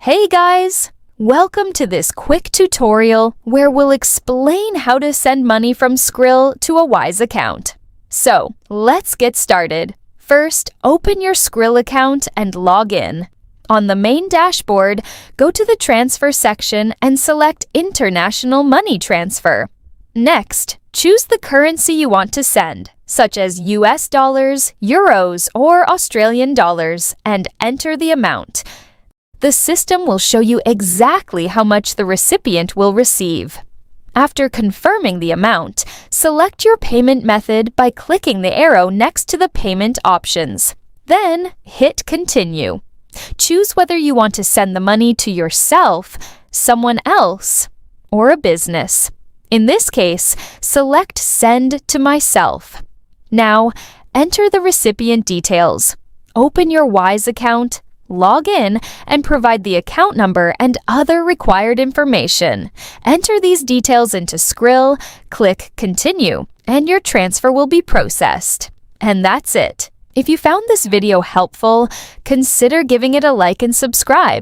Hey guys! Welcome to this quick tutorial where we'll explain how to send money from Skrill to a Wise account. So, let's get started. First, open your Skrill account and log in. On the main dashboard, go to the Transfer section and select International Money Transfer. Next, choose the currency you want to send, such as US dollars, euros, or Australian dollars, and enter the amount. The system will show you exactly how much the recipient will receive. After confirming the amount, select your payment method by clicking the arrow next to the payment options. Then, hit Continue. Choose whether you want to send the money to yourself, someone else, or a business. In this case, select Send to Myself. Now, enter the recipient details. Open your Wise account, log in, and provide the account number and other required information. Enter these details into Skrill, click Continue, and your transfer will be processed. And that's it. If you found this video helpful, consider giving it a like and subscribe.